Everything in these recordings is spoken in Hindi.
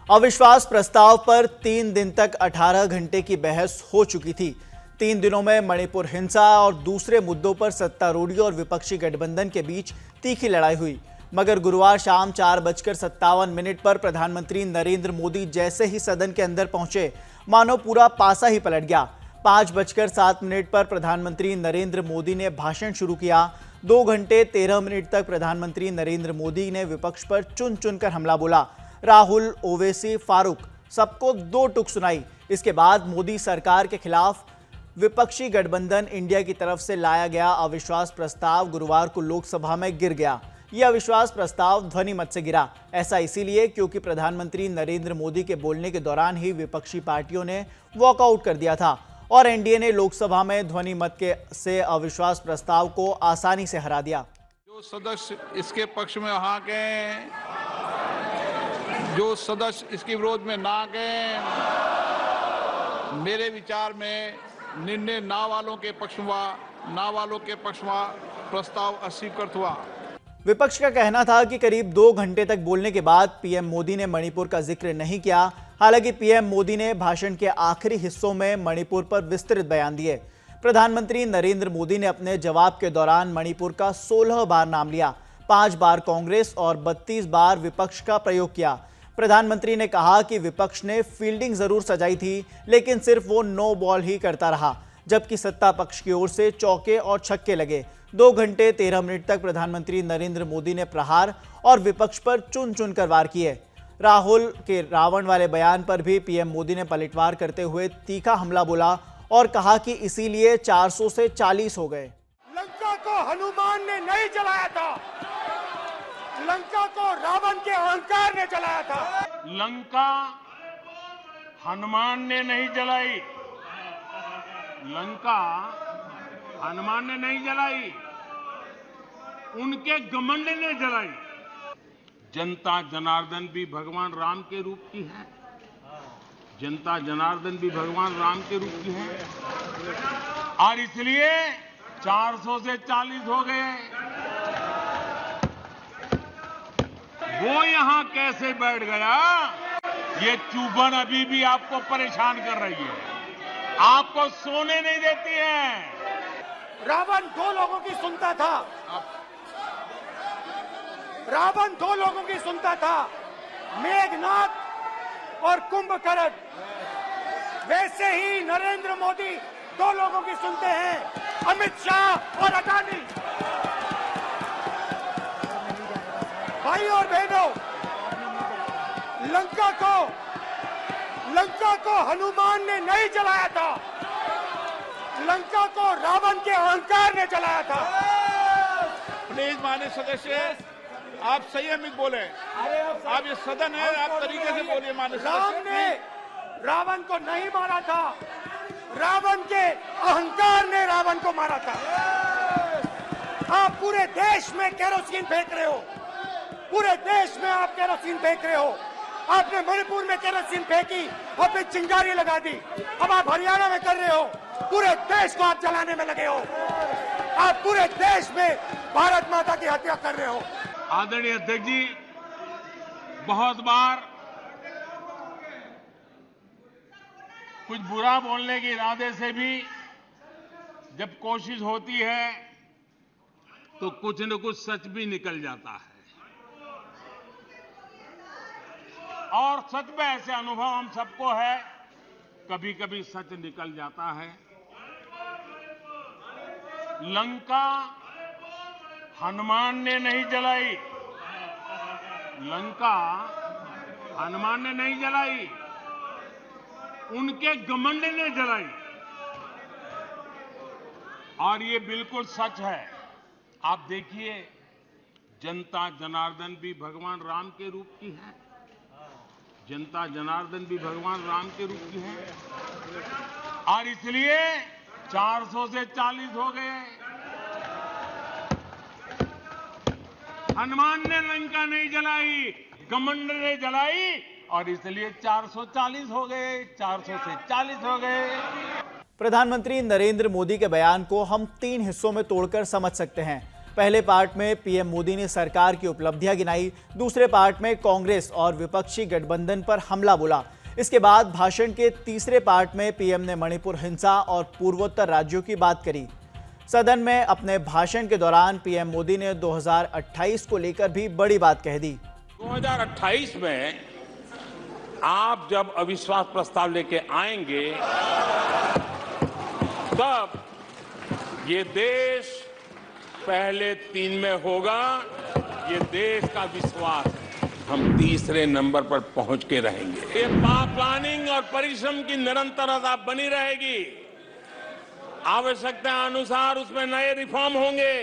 अविश्वास प्रस्ताव पर 3 दिन तक 18 घंटे की बहस हो चुकी थी। 3 दिनों में मणिपुर हिंसा और दूसरे मुद्दों पर सत्तारूढ़ी और विपक्षी गठबंधन के बीच तीखी लड़ाई हुई, मगर गुरुवार शाम 4:57 पर प्रधानमंत्री नरेंद्र मोदी जैसे ही सदन के अंदर पहुंचे, मानो पूरा पासा ही पलट गया। 5:07 पर प्रधानमंत्री नरेंद्र मोदी ने भाषण शुरू किया। 2 घंटे 13 मिनट तक प्रधानमंत्री नरेंद्र मोदी ने विपक्ष पर चुन चुनकर हमला बोला। राहुल, ओवैसी, फारूक सबको 2 टूक सुनाई। इसके बाद मोदी सरकार के खिलाफ विपक्षी गठबंधन इंडिया की तरफ से लाया गया अविश्वास प्रस्ताव गुरुवार को लोकसभा में गिर गया। यह अविश्वास प्रस्ताव ध्वनि मत से गिरा। ऐसा इसीलिए क्योंकि प्रधानमंत्री नरेंद्र मोदी के बोलने के दौरान ही विपक्षी पार्टियों ने वॉकआउट कर दिया था और एनडीए ने लोकसभा में ध्वनि मत से अविश्वास प्रस्ताव को आसानी से हरा दिया। जो सदस्य इसके पक्ष में वहां गए, जो सदस्य इसके विरोध में ना गए, मेरे विचार में निर्णय ना वालों के पक्ष में प्रस्ताव अस्वीकृत हुआ। विपक्ष का कहना था कि करीब 2 घंटे तक बोलने के बाद पीएम मोदी ने मणिपुर का जिक्र नहीं किया। हालांकि पीएम मोदी ने भाषण के आखिरी हिस्सों में मणिपुर पर विस्तृत बयान दिए। प्रधानमंत्री नरेंद्र मोदी ने अपने जवाब के दौरान मणिपुर का 16 बार नाम लिया, 5 बार कांग्रेस और 32 बार विपक्ष का प्रयोग किया। प्रधानमंत्री ने कहा कि विपक्ष ने फील्डिंग जरूर सजाई थी, लेकिन सिर्फ वो नो बॉल ही करता रहा, जबकि सत्ता पक्ष की ओर से चौके और छक्के लगे। 2 घंटे 13 मिनट तक प्रधानमंत्री नरेंद्र मोदी ने प्रहार और विपक्ष पर चुन चुन कर वार किए। राहुल के रावण वाले बयान पर भी पीएम मोदी ने पलटवार करते हुए तीखा हमला बोला और कहा कि इसीलिए 400 से 40 हो गए। लंका को हनुमान ने नहीं जलाया था, लंका को रावण के अहंकार ने जलाया था। लंका हनुमान ने नहीं जलाई, लंका हनुमान ने नहीं जलाई, उनके घमंड ने जलाई। जनता जनार्दन भी भगवान राम के रूप की है, जनता जनार्दन भी भगवान राम के रूप की है और इसलिए 400 से 40 हो गए। वो यहां कैसे बैठ गया, ये चुभन अभी भी आपको परेशान कर रही है, आपको सोने नहीं देती है। रावण 2 लोगों की सुनता था, रावण 2 लोगों की सुनता था, मेघनाथ और कुंभकर्ण। वैसे ही नरेंद्र मोदी 2 लोगों की सुनते हैं, अमित शाह और अडानी। भाई और बहनों, लंका को हनुमान ने नहीं जलाया था, लंका को रावण के अहंकार ने जलाया था। प्लीज माननीय सदस्य, आप संयमित बोले। आप ये सदन है, आप तरीके से बोलिए। माननीय राम ने रावण को नहीं मारा था, रावण के अहंकार ने रावण को मारा था। आप पूरे देश में केरोसिन फेंक रहे हो, पूरे देश में आप केरोसिन फेंक रहे हो। आपने मणिपुर में केरोसिन फेंकी और फिर चिंगारी लगा दी। अब आप हरियाणा में कर रहे हो, पूरे देश को आप जलाने में लगे हो। आप पूरे देश में भारत माता की हत्या कर रहे हो। आदरणीय अध्यक्ष जी, बहुत बार कुछ बुरा बोलने के इरादे से भी जब कोशिश होती है तो कुछ न कुछ सच भी निकल जाता है और सच में ऐसे अनुभव हम सबको है, कभी कभी सच निकल जाता है। लंका हनुमान ने नहीं जलाई, लंका हनुमान ने नहीं जलाई, उनके घमंड ने जलाई और ये बिल्कुल सच है। आप देखिए, जनता जनार्दन भी भगवान राम के रूप की है, जनता जनार्दन भी भगवान राम के रूप की है और इसलिए 400 से 40 हो गए। हनुमान ने लंका नहीं जलाई, घमंड ने जलाई और इसलिए 440 हो गए, 400 से 40 हो गए। प्रधानमंत्री नरेंद्र मोदी के बयान को हम 3 हिस्सों में तोड़कर समझ सकते हैं। पहले पार्ट में पीएम मोदी ने सरकार की उपलब्धियां गिनाई, दूसरे पार्ट में कांग्रेस और विपक्षी गठबंधन पर हमला बोला। इसके बाद भाषण के तीसरे पार्ट में पीएम ने मणिपुर हिंसा और पूर्वोत्तर राज्यों की बात करी। सदन में अपने भाषण के दौरान पीएम मोदी ने 2028 को लेकर भी बड़ी बात कह दी। 2028 में आप जब अविश्वास प्रस्ताव लेके आएंगे तब ये देश पहले 3 में होगा। ये देश का विश्वास है। हम तीसरे नंबर पर पहुंच के रहेंगे। ये प्लानिंग और परिश्रम की निरंतरता बनी रहेगी। आवश्यकता अनुसार उसमें नए रिफॉर्म होंगे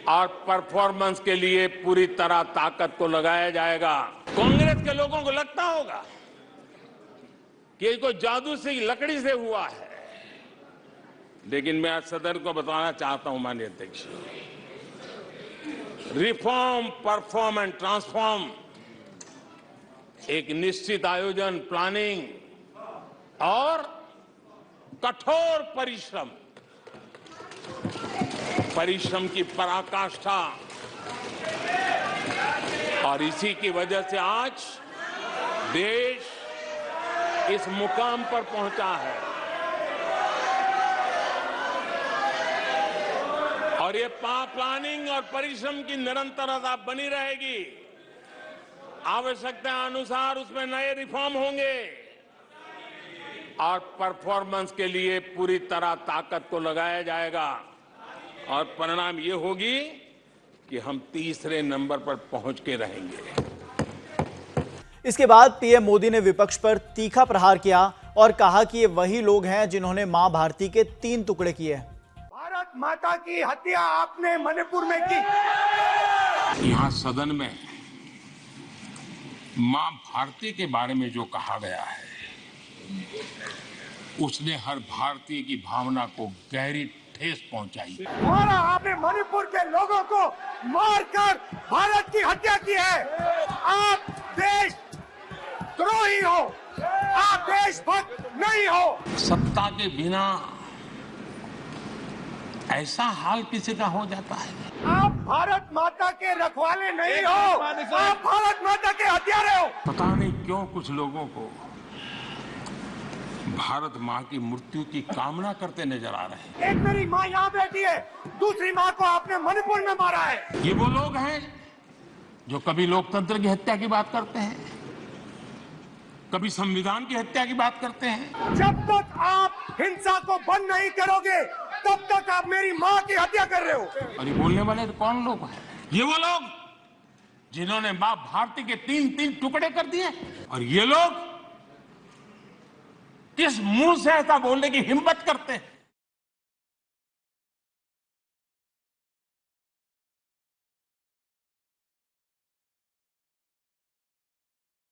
और परफॉर्मेंस के लिए पूरी तरह ताकत को लगाया जाएगा। कांग्रेस के लोगों को लगता होगा कि ये कोई जादू से लकड़ी से हुआ है, लेकिन मैं आज सदन को बताना चाहता हूं माननीय अध्यक्ष, रिफॉर्म, परफॉर्म एंड ट्रांसफॉर्म एक निश्चित आयोजन, प्लानिंग और कठोर परिश्रम की पराकाष्ठा, और इसी की वजह से आज देश इस मुकाम पर पहुंचा है। और ये प्लानिंग और परिश्रम की निरंतरता बनी रहेगी। आवश्यकता अनुसार उसमें नए रिफॉर्म होंगे और परफॉर्मेंस के लिए पूरी तरह ताकत को लगाया जाएगा। और परिणाम ये होगी कि हम तीसरे नंबर पर पहुंच के रहेंगे। इसके बाद पीएम मोदी ने विपक्ष पर तीखा प्रहार किया और कहा कि ये वही लोग हैं जिन्होंने मां भारती के 3 टुकड़े किए। भारत माता की हत्या आपने मणिपुर में की। यहाँ सदन में मां भारती के बारे में जो कहा गया है, उसने हर भारतीय की भावना को गहरी ठेस पहुंचाई। मारा आपने मणिपुर के लोगों को मारकर भारत की हत्या की है। आप देशद्रोही हो, आप देशभक्त नहीं हो। सत्ता के बिना ऐसा हाल किसी का हो जाता है। आप भारत माता के रखवाले नहीं हो, आप भारत माता के हत्यारे हो। पता नहीं क्यों कुछ लोगों को भारत मां की मृत्यु की कामना करते नजर आ रहे हैं। एक मेरी माँ यहाँ बैठी है, दूसरी माँ को आपने मणिपुर में मारा है। ये वो लोग हैं जो कभी लोकतंत्र की हत्या की बात करते हैं, कभी संविधान की हत्या की बात करते हैं। जब तक आप हिंसा को बंद नहीं करोगे, तब तक आप मेरी माँ की हत्या कर रहे हो। और ये बोलने वाले कौन लोग हैं? ये वो लोग जिन्होंने मां भारती के 3 टुकड़े कर दिए। और ये लोग किस मुंह से ऐसा बोलने की हिम्मत करते हैं?